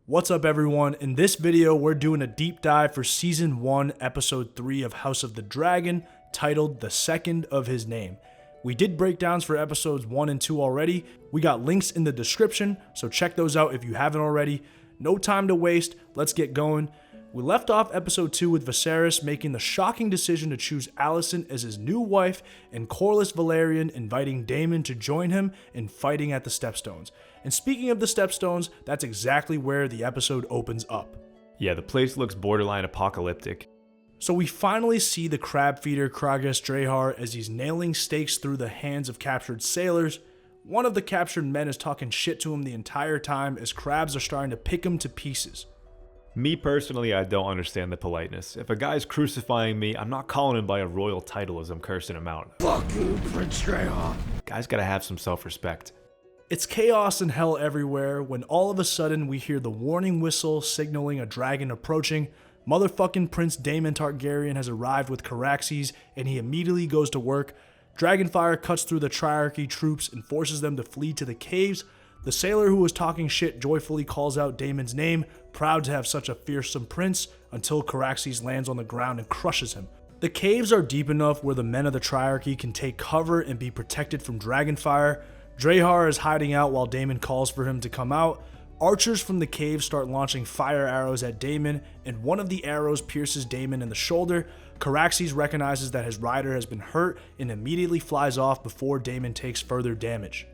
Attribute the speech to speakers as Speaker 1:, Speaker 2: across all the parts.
Speaker 1: What's up everyone? In this video, we're doing a deep dive for Season 1, Episode 3 of House of the Dragon, titled The Second of His Name. We did breakdowns for Episodes 1 and 2 already. We got links in the description, so check those out if you haven't already. No time to waste, let's get going. We left off Episode 2 with Viserys making the shocking decision to choose Alicent as his new wife and Corlys Velaryon inviting Daemon to join him in fighting at the Stepstones. And speaking of the Stepstones, that's exactly where the episode opens up.
Speaker 2: Yeah, the place looks borderline apocalyptic.
Speaker 1: So we finally see the Crabfeeder Craghas Drahar as he's nailing stakes through the hands of captured sailors. One of the captured men is talking shit to him the entire time as crabs are starting to pick him to pieces.
Speaker 2: Me personally, I don't understand the politeness. If a guy's crucifying me, I'm not calling him by a royal title as I'm cursing him out.
Speaker 3: Fuck you, Prince Drahar.
Speaker 2: Guy's gotta have some self-respect.
Speaker 1: It's chaos and hell everywhere when all of a sudden we hear the warning whistle signaling a dragon approaching. Motherfucking Prince Daemon Targaryen has arrived with Caraxes and he immediately goes to work. Dragonfire cuts through the Triarchy troops and forces them to flee to the caves. The sailor who was talking shit joyfully calls out Daemon's name, proud to have such a fearsome prince, until Caraxes lands on the ground and crushes him. The caves are deep enough where the men of the Triarchy can take cover and be protected from Dragonfire. Drahar is hiding out while Daemon calls for him to come out. Archers from the cave start launching fire arrows at Daemon, and one of the arrows pierces Daemon in the shoulder. Caraxes recognizes that his rider has been hurt and immediately flies off before Daemon takes further damage.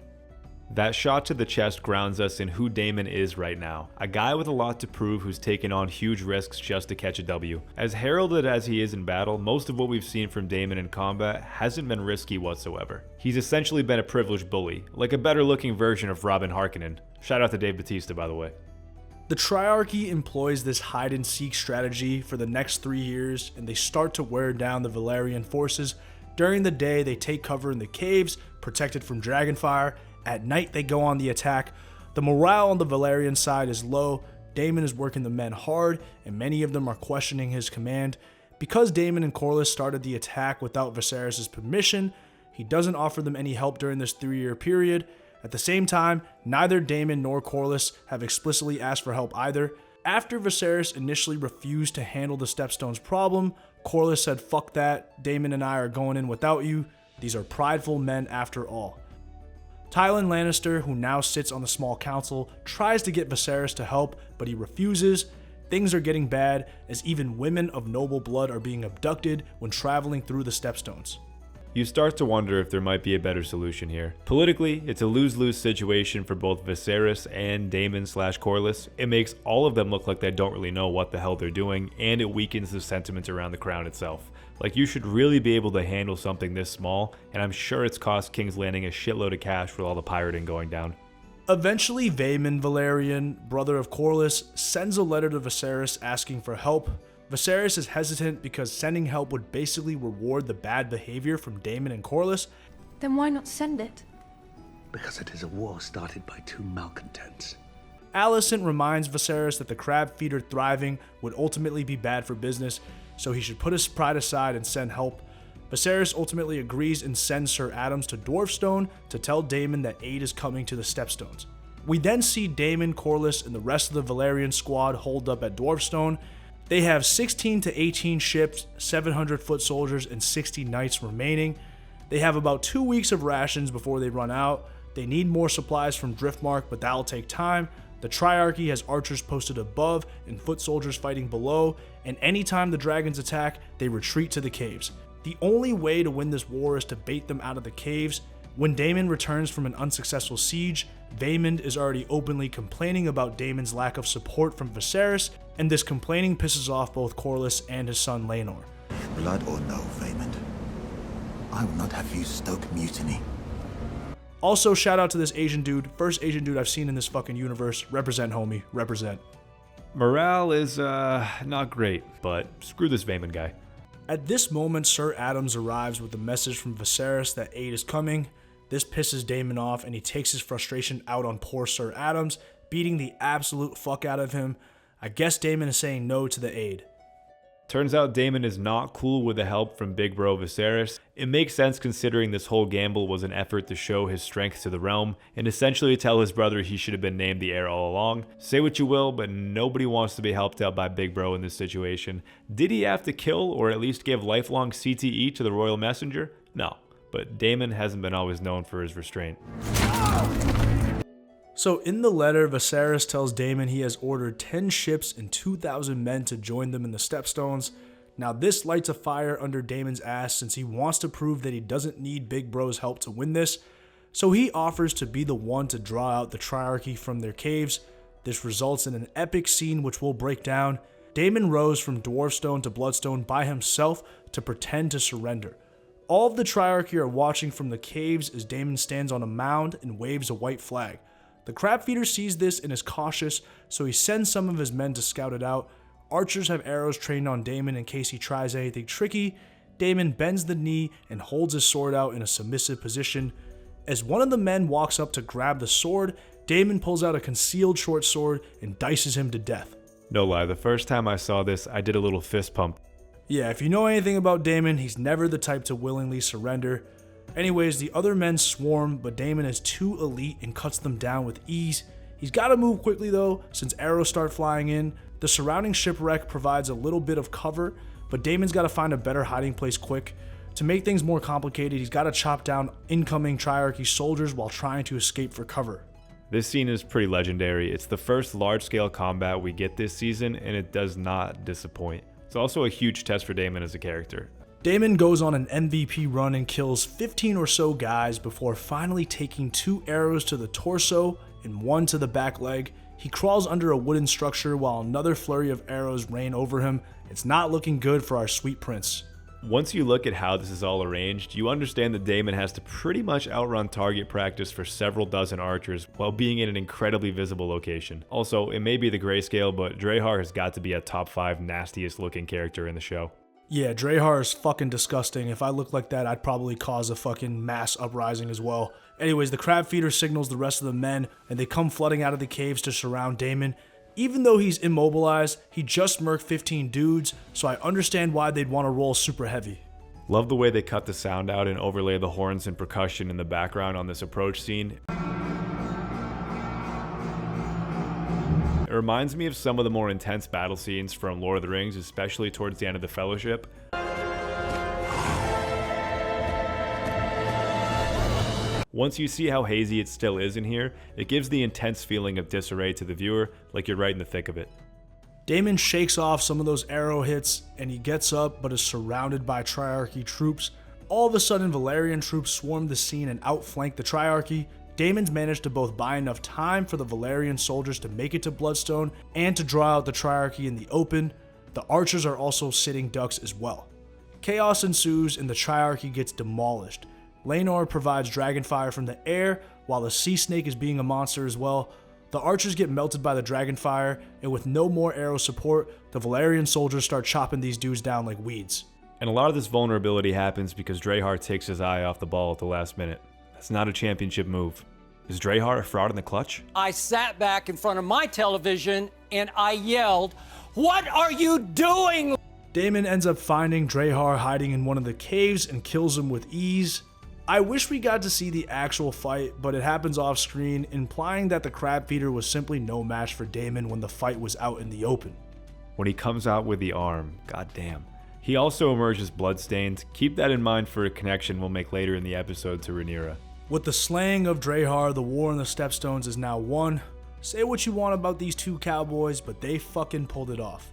Speaker 2: That shot to the chest grounds us in who Daemon is right now. A guy with a lot to prove who's taken on huge risks just to catch a W. As heralded as he is in battle, most of what we've seen from Daemon in combat hasn't been risky whatsoever. He's essentially been a privileged bully, like a better looking version of Robin Harkonnen. Shout out to Dave Bautista, by the way.
Speaker 1: The Triarchy employs this hide and seek strategy for the next 3 years, and they start to wear down the Valyrian forces. During the day, they take cover in the caves, protected from Dragonfire. At night, they go on the attack. The morale on the Valyrian side is low. Daemon is working the men hard, and many of them are questioning his command. Because Daemon and Corlys started the attack without Viserys' permission, he doesn't offer them any help during this 3-year period. At the same time, neither Daemon nor Corlys have explicitly asked for help either. After Viserys initially refused to handle the Stepstones problem, Corlys said, "Fuck that, Daemon and I are going in without you. These are prideful men after all." Tywin Lannister, who now sits on the small council, tries to get Viserys to help, but he refuses. Things are getting bad, as even women of noble blood are being abducted when traveling through the Stepstones.
Speaker 2: You start to wonder if there might be a better solution here. Politically, it's a lose-lose situation for both Viserys and Daemon/Corlys. It makes all of them look like they don't really know what the hell they're doing, and it weakens the sentiment around the crown itself. Like, you should really be able to handle something this small, and I'm sure it's cost King's Landing a shitload of cash with all the pirating going down.
Speaker 1: Eventually, Vaemon Velaryon, brother of Corlys, sends a letter to Viserys asking for help. Viserys is hesitant because sending help would basically reward the bad behavior from Daemon and Corlys.
Speaker 4: Then why not send it?
Speaker 3: Because it is a war started by two malcontents.
Speaker 1: Alicent reminds Viserys that the Crabfeeder thriving would ultimately be bad for business, so he should put his pride aside and send help. Viserys ultimately agrees and sends Sir Adams to Dwarfstone to tell Daemon that aid is coming to the Stepstones. We then see Daemon, Corlys, and the rest of the Valyrian squad holed up at Dwarfstone. They have 16 to 18 ships, 700 foot soldiers, and 60 knights remaining. They have about 2 weeks of rations before they run out. They need more supplies from Driftmark, but that'll take time. The Triarchy has archers posted above and foot soldiers fighting below, and anytime the dragons attack, they retreat to the caves. The only way to win this war is to bait them out of the caves. When Daemon returns from an unsuccessful siege, Vaemond is already openly complaining about Daemon's lack of support from Viserys, and this complaining pisses off both Corlys and his son Laenor.
Speaker 5: Blood or no, Vaemond, I will not have you stoke mutiny.
Speaker 1: Also, shout out to this Asian dude. First Asian dude I've seen in this fucking universe. Represent, homie. Represent.
Speaker 2: Morale is, not great, but screw this Vaemond guy.
Speaker 1: At this moment, Sir Adams arrives with a message from Viserys that aid is coming. This pisses Daemon off, and he takes his frustration out on poor Sir Adams, beating the absolute fuck out of him. I guess Daemon is saying no to the aid.
Speaker 2: Turns out Daemon is not cool with the help from big bro Viserys. It makes sense considering this whole gamble was an effort to show his strength to the realm and essentially tell his brother he should have been named the heir all along. Say what you will, but nobody wants to be helped out by big bro in this situation. Did he have to kill or at least give lifelong CTE to the royal messenger? No, but Daemon hasn't been always known for his restraint.
Speaker 1: So in the letter, Viserys tells Daemon he has ordered 10 ships and 2,000 men to join them in the Stepstones. Now this lights a fire under Daemon's ass since he wants to prove that he doesn't need Big Bro's help to win this. So he offers to be the one to draw out the Triarchy from their caves. This results in an epic scene which we'll break down. Daemon rose from Dwarfstone to Bloodstone by himself to pretend to surrender. All of the Triarchy are watching from the caves as Daemon stands on a mound and waves a white flag. The Crabfeeder sees this and is cautious, so he sends some of his men to scout it out. Archers have arrows trained on Daemon in case he tries anything tricky. Daemon bends the knee and holds his sword out in a submissive position. As one of the men walks up to grab the sword, Daemon pulls out a concealed short sword and dices him to death.
Speaker 2: No lie, the first time I saw this, I did a little fist pump.
Speaker 1: Yeah, if you know anything about Daemon, he's never the type to willingly surrender. Anyways, the other men swarm, but Daemon is too elite and cuts them down with ease. He's got to move quickly though, since arrows start flying in. The surrounding shipwreck provides a little bit of cover, but Daemon's got to find a better hiding place quick. To make things more complicated, he's got to chop down incoming Triarchy soldiers while trying to escape for cover.
Speaker 2: This scene is pretty legendary. It's the first large-scale combat we get this season, and it does not disappoint. It's also a huge test for Daemon as a character.
Speaker 1: Daemon goes on an MVP run and kills 15 or so guys before finally taking 2 arrows to the torso and 1 to the back leg. He crawls under a wooden structure while another flurry of arrows rain over him. It's not looking good for our sweet prince.
Speaker 2: Once you look at how this is all arranged, you understand that Daemon has to pretty much outrun target practice for several dozen archers while being in an incredibly visible location. Also, it may be the grayscale, but Rhaenyra has got to be a top 5 nastiest looking character in the show.
Speaker 1: Yeah, Rhaenyra is fucking disgusting. If I looked like that, I'd probably cause a fucking mass uprising as well. Anyways, the Crabfeeder signals the rest of the men, and they come flooding out of the caves to surround Daemon. Even though he's immobilized, he just murked 15 dudes, so I understand why they'd want to roll super heavy.
Speaker 2: Love the way they cut the sound out and overlay the horns and percussion in the background on this approach scene. It reminds me of some of the more intense battle scenes from Lord of the Rings, especially towards the end of the Fellowship. Once you see how hazy it still is in here, it gives the intense feeling of disarray to the viewer, like you're right in the thick of it.
Speaker 1: Daemon shakes off some of those arrow hits, and he gets up but is surrounded by Triarchy troops. All of a sudden, Valyrian troops swarm the scene and outflank the Triarchy. Daemon's managed to both buy enough time for the Valyrian soldiers to make it to Bloodstone and to draw out the Triarchy in the open. The archers are also sitting ducks as well. Chaos ensues and the Triarchy gets demolished. Rhaenyra provides dragonfire from the air, while the sea snake is being a monster as well. The archers get melted by the dragonfire, and with no more arrow support, the Valyrian soldiers start chopping these dudes down like weeds.
Speaker 2: And a lot of this vulnerability happens because Hart takes his eye off the ball at the last minute. That's not a championship move. Is Hart a fraud in the clutch?
Speaker 6: I sat back in front of my television and I yelled, "What are you doing?"
Speaker 1: Daemon ends up finding Hart hiding in one of the caves and kills him with ease. I wish we got to see the actual fight, but it happens off screen, implying that the Crabfeeder was simply no match for Daemon when the fight was out in the open.
Speaker 2: When he comes out with the arm, goddamn. He also emerges bloodstained. Keep that in mind for a connection we'll make later in the episode to Rhaenyra.
Speaker 1: With the slaying of Hart, the war in the Stepstones is now won. Say what you want about these two cowboys, but they fucking pulled it off.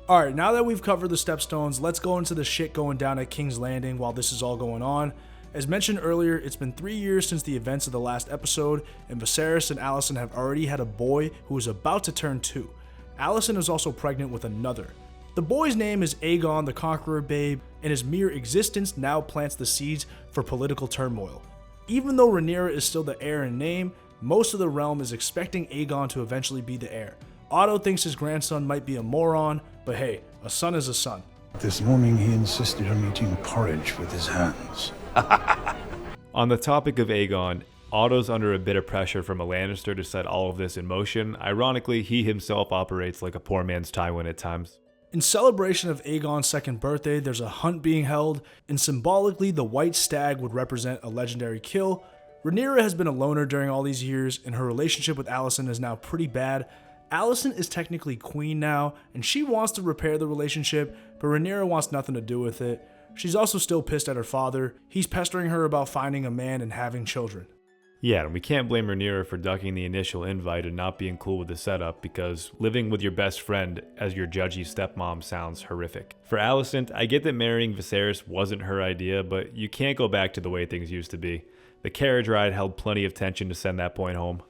Speaker 1: Alright, now that we've covered the Stepstones, let's go into the shit going down at King's Landing while this is all going on. As mentioned earlier, it's been 3 years since the events of the last episode, and Viserys and Alicent have already had a boy who is about to turn 2. Alicent is also pregnant with another. The boy's name is Aegon the Conqueror Babe, and his mere existence now plants the seeds for political turmoil. Even though Rhaenyra is still the heir in name, most of the realm is expecting Aegon to eventually be the heir. Otto thinks his grandson might be a moron, but hey, a son is a son.
Speaker 5: This morning he insisted on eating porridge with his hands.
Speaker 2: On the topic of Aegon, Otto's under a bit of pressure from a Lannister to set all of this in motion. Ironically, he himself operates like a poor man's Tywin at times.
Speaker 1: In celebration of Aegon's second birthday, there's a hunt being held, and symbolically, the White Stag would represent a legendary kill. Rhaenyra has been a loner during all these years, and her relationship with Alicent is now pretty bad. Alicent is technically queen now, and she wants to repair the relationship, but Rhaenyra wants nothing to do with it. She's also still pissed at her father. He's pestering her about finding a man and having children.
Speaker 2: Yeah, and we can't blame Rhaenyra for ducking the initial invite and not being cool with the setup, because living with your best friend as your judgy stepmom sounds horrific. For Alicent, I get that marrying Viserys wasn't her idea, but you can't go back to the way things used to be. The carriage ride held plenty of tension to send that point home.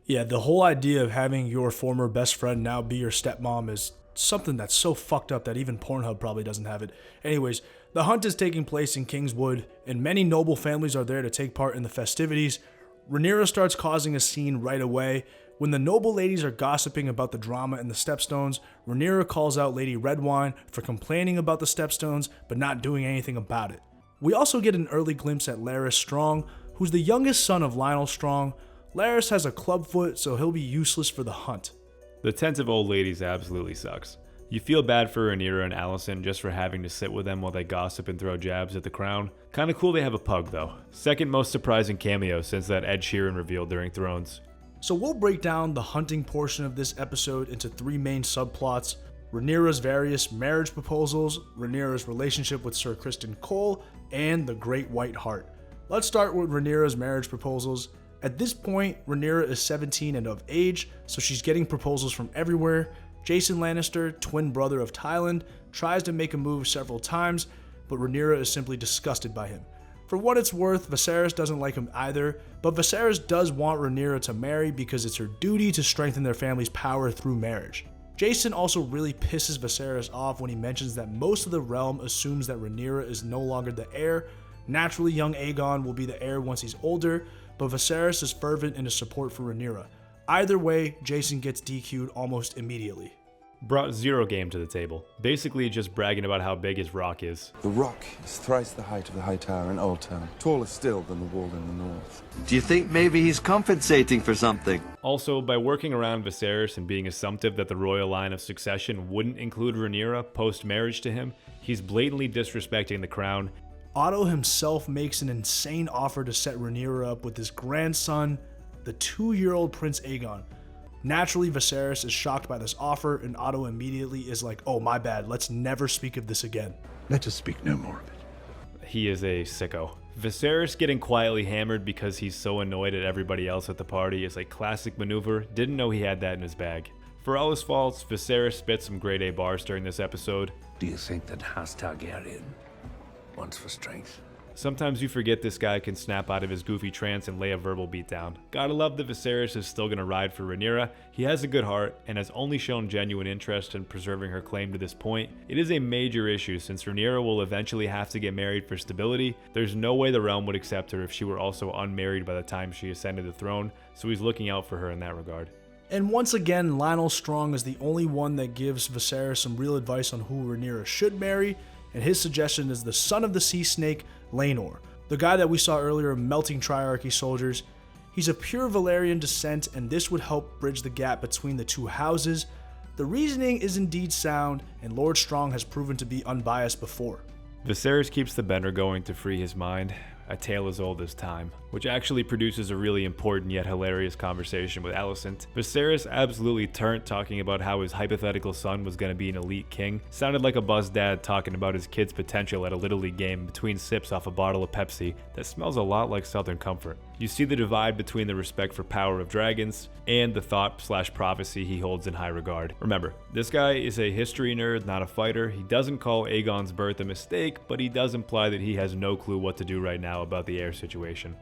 Speaker 1: Yeah, the whole idea of having your former best friend now be your stepmom is something that's so fucked up that even Pornhub probably doesn't have it. Anyways, the hunt is taking place in Kingswood, and many noble families are there to take part in the festivities. Rhaenyra starts causing a scene right away. When the noble ladies are gossiping about the drama in the Stepstones, Rhaenyra calls out Lady Redwine for complaining about the Stepstones but not doing anything about it. We also get an early glimpse at Larys Strong, who's the youngest son of Lionel Strong. Larys has a clubfoot, so he'll be useless for the hunt.
Speaker 2: The tent of old ladies absolutely sucks. You feel bad for Rhaenyra and Alicent just for having to sit with them while they gossip and throw jabs at the crown. Kinda cool they have a pug though. Second most surprising cameo since that Ed Sheeran reveal during Thrones.
Speaker 1: So we'll break down the hunting portion of this episode into three main subplots: Rhaenyra's various marriage proposals, Rhaenyra's relationship with Sir Criston Cole, and the Great White Hart. Let's start with Rhaenyra's marriage proposals. At this point, Rhaenyra is 17 and of age, so she's getting proposals from everywhere. Jason Lannister, twin brother of Tyland, tries to make a move several times, but Rhaenyra is simply disgusted by him. For what it's worth, Viserys doesn't like him either, but Viserys does want Rhaenyra to marry because it's her duty to strengthen their family's power through marriage. Jason also really pisses Viserys off when he mentions that most of the realm assumes that Rhaenyra is no longer the heir. Naturally, young Aegon will be the heir once he's older, but Viserys is fervent in his support for Rhaenyra. Either way, Jason gets DQ'd almost immediately.
Speaker 2: Brought zero game to the table, basically just bragging about how big his rock is.
Speaker 7: The rock is thrice the height of the high tower in Old Town, taller still than the wall in the north.
Speaker 8: Do you think maybe he's compensating for something?
Speaker 2: Also, by working around Viserys and being assumptive that the royal line of succession wouldn't include Rhaenyra post-marriage to him, he's blatantly disrespecting the crown.
Speaker 1: Otto himself makes an insane offer to set Rhaenyra up with his grandson, the 2-year-old Prince Aegon. Naturally, Viserys is shocked by this offer, and Otto immediately is like, "Oh, my bad, let's never speak of this again."
Speaker 3: Let us speak no more of it.
Speaker 2: He is a sicko. Viserys getting quietly hammered because he's so annoyed at everybody else at the party is a classic maneuver. Didn't know he had that in his bag. For all his faults, Viserys spit some grade A bars during this episode.
Speaker 3: Do you think that House Targaryen wants for strength?
Speaker 2: Sometimes you forget this guy can snap out of his goofy trance and lay a verbal beatdown. Gotta love that Viserys is still gonna ride for Rhaenyra. He has a good heart and has only shown genuine interest in preserving her claim to this point. It is a major issue since Rhaenyra will eventually have to get married for stability. There's no way the realm would accept her if she were also unmarried by the time she ascended the throne, so he's looking out for her in that regard.
Speaker 1: And once again, Lionel Strong is the only one that gives Viserys some real advice on who Rhaenyra should marry, and his suggestion is the son of the sea snake, Laenor, the guy that we saw earlier melting Triarchy soldiers. He's of pure Valyrian descent, and this would help bridge the gap between the two houses. The reasoning is indeed sound, and Lord Strong has proven to be unbiased before.
Speaker 2: Viserys keeps the bender going to free his mind, a tale as old as time, which actually produces a really important yet hilarious conversation with Alicent. Viserys absolutely turned talking about how his hypothetical son was going to be an elite king. Sounded like a buzzed dad talking about his kid's potential at a Little League game between sips off a bottle of Pepsi that smells a lot like Southern Comfort. You see the divide between the respect for power of dragons and the thought/prophecy he holds in high regard. Remember, this guy is a history nerd, not a fighter. He doesn't call Aegon's birth a mistake, but he does imply that he has no clue what to do right now about the heir situation.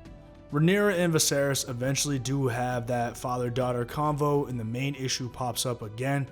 Speaker 1: Rhaenyra and Viserys eventually do have that father-daughter convo, and the main issue pops up again.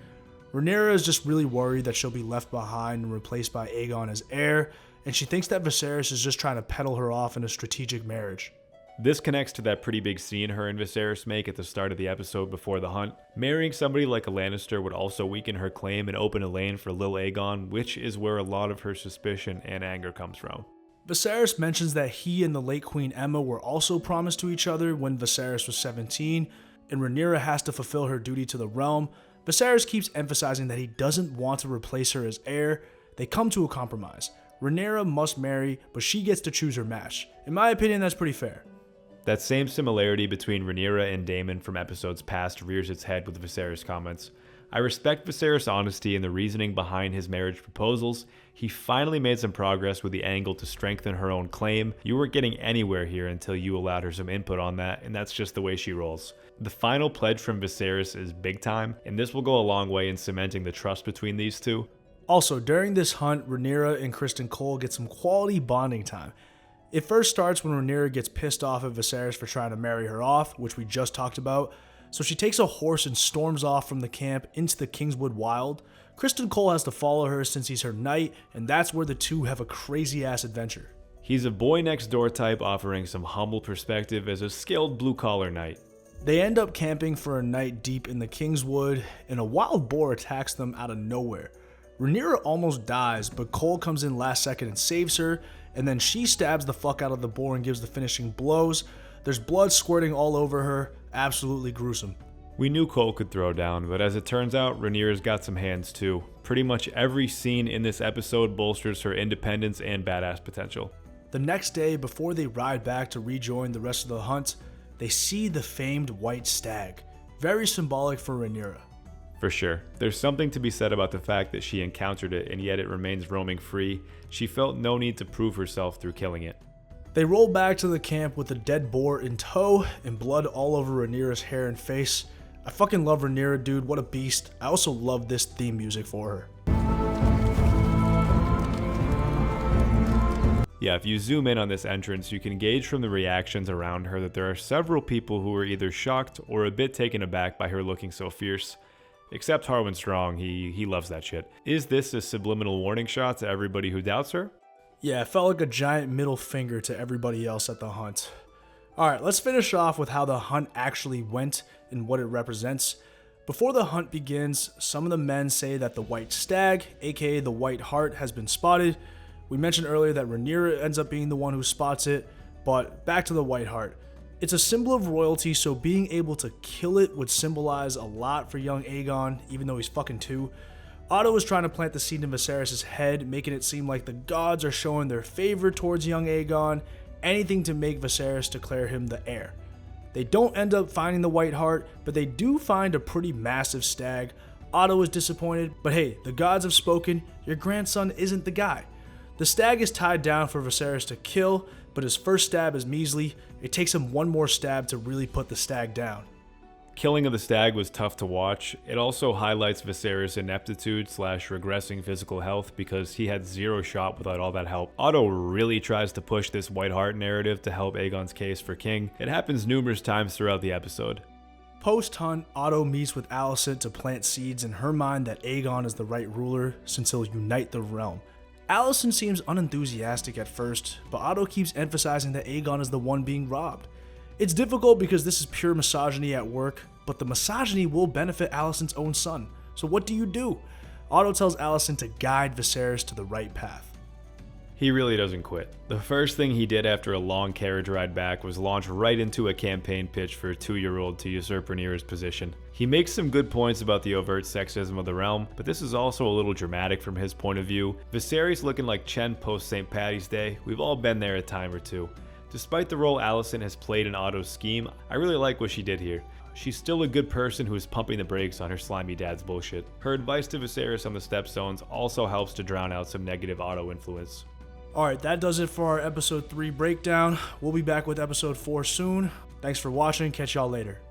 Speaker 1: Rhaenyra is just really worried that she'll be left behind and replaced by Aegon as heir, and she thinks that Viserys is just trying to peddle her off in a strategic marriage.
Speaker 2: This connects to that pretty big scene her and Viserys make at the start of the episode before the hunt. Marrying somebody like a Lannister would also weaken her claim and open a lane for Lil Aegon, which is where a lot of her suspicion and anger comes from.
Speaker 1: Viserys mentions that he and the late Queen Aemma were also promised to each other when Viserys was 17, and Rhaenyra has to fulfill her duty to the realm, Viserys keeps emphasizing that he doesn't want to replace her as heir. They come to a compromise. Rhaenyra must marry, but she gets to choose her match. In my opinion, that's pretty fair.
Speaker 2: That same similarity between Rhaenyra and Daemon from episodes past rears its head with Viserys' comments. I respect Viserys' honesty and the reasoning behind his marriage proposals. He finally made some progress with the angle to strengthen her own claim. You weren't getting anywhere here until you allowed her some input on that, and that's just the way she rolls. The final pledge from Viserys is big time, and this will go a long way in cementing the trust between these two.
Speaker 1: Also, during this hunt, Rhaenyra and Criston Cole get some quality bonding time. It first starts when Rhaenyra gets pissed off at Viserys for trying to marry her off, which we just talked about. So she takes a horse and storms off from the camp into the Kingswood Wild. Criston Cole has to follow her since he's her knight, and that's where the two have a crazy-ass adventure.
Speaker 2: He's a boy-next-door type offering some humble perspective as a skilled blue-collar knight.
Speaker 1: They end up camping for a night deep in the Kingswood, and a wild boar attacks them out of nowhere. Rhaenyra almost dies, but Cole comes in last second and saves her, and then she stabs the fuck out of the boar and gives the finishing blows. There's blood squirting all over her. Absolutely gruesome.
Speaker 2: We knew Cole could throw down, but as it turns out, Rhaenyra's got some hands too. Pretty much every scene in this episode bolsters her independence and badass potential.
Speaker 1: The next day, before they ride back to rejoin the rest of the hunt, they see the famed White Stag. Very symbolic for Rhaenyra.
Speaker 2: For sure. There's something to be said about the fact that she encountered it and yet it remains roaming free. She felt no need to prove herself through killing it.
Speaker 1: They roll back to the camp with a dead boar in tow and blood all over Rhaenyra's hair and face. I fucking love Rhaenyra, dude. What a beast. I also love this theme music for her.
Speaker 2: Yeah, if you zoom in on this entrance, you can gauge from the reactions around her that there are several people who are either shocked or a bit taken aback by her looking so fierce. Except Harwin Strong, he loves that shit. Is this a subliminal warning shot to everybody who doubts her?
Speaker 1: Yeah, it felt like a giant middle finger to everybody else at the hunt. Alright, let's finish off with how the hunt actually went and what it represents. Before the hunt begins, some of the men say that the White Stag, aka the White Hart, has been spotted. We mentioned earlier that Rhaenyra ends up being the one who spots it, but back to the White Hart. It's a symbol of royalty, so being able to kill it would symbolize a lot for young Aegon, even though he's fucking 2. Otto is trying to plant the seed in Viserys' head, making it seem like the gods are showing their favor towards young Aegon, anything to make Viserys declare him the heir. They don't end up finding the White Hart, but they do find a pretty massive stag. Otto is disappointed, but hey, the gods have spoken, your grandson isn't the guy. The stag is tied down for Viserys to kill, but his first stab is measly. It takes him one more stab to really put the stag down.
Speaker 2: Killing of the stag was tough to watch. It also highlights Viserys' ineptitude / regressing physical health because he had zero shot without all that help. Otto really tries to push this White Hart narrative to help Aegon's case for king. It happens numerous times throughout the episode.
Speaker 1: Post-hunt, Otto meets with Alicent to plant seeds in her mind that Aegon is the right ruler since he'll unite the realm. Alicent seems unenthusiastic at first, but Otto keeps emphasizing that Aegon is the one being robbed. It's difficult because this is pure misogyny at work, but the misogyny will benefit Alicent's own son. So what do? Otto tells Alicent to guide Viserys to the right path.
Speaker 2: He really doesn't quit. The first thing he did after a long carriage ride back was launch right into a campaign pitch for a 2-year-old to usurp Rhaenyra's position. He makes some good points about the overt sexism of the realm, but this is also a little dramatic from his point of view. Viserys looking like Chen post St. Paddy's Day, we've all been there a time or two. Despite the role Alicent has played in Otto's scheme, I really like what she did here. She's still a good person who is pumping the brakes on her slimy dad's bullshit. Her advice to Viserys on the Stepstones also helps to drown out some negative Otto influence.
Speaker 1: Alright, that does it for our episode 3 breakdown. We'll be back with episode 4 soon. Thanks for watching. Catch y'all later.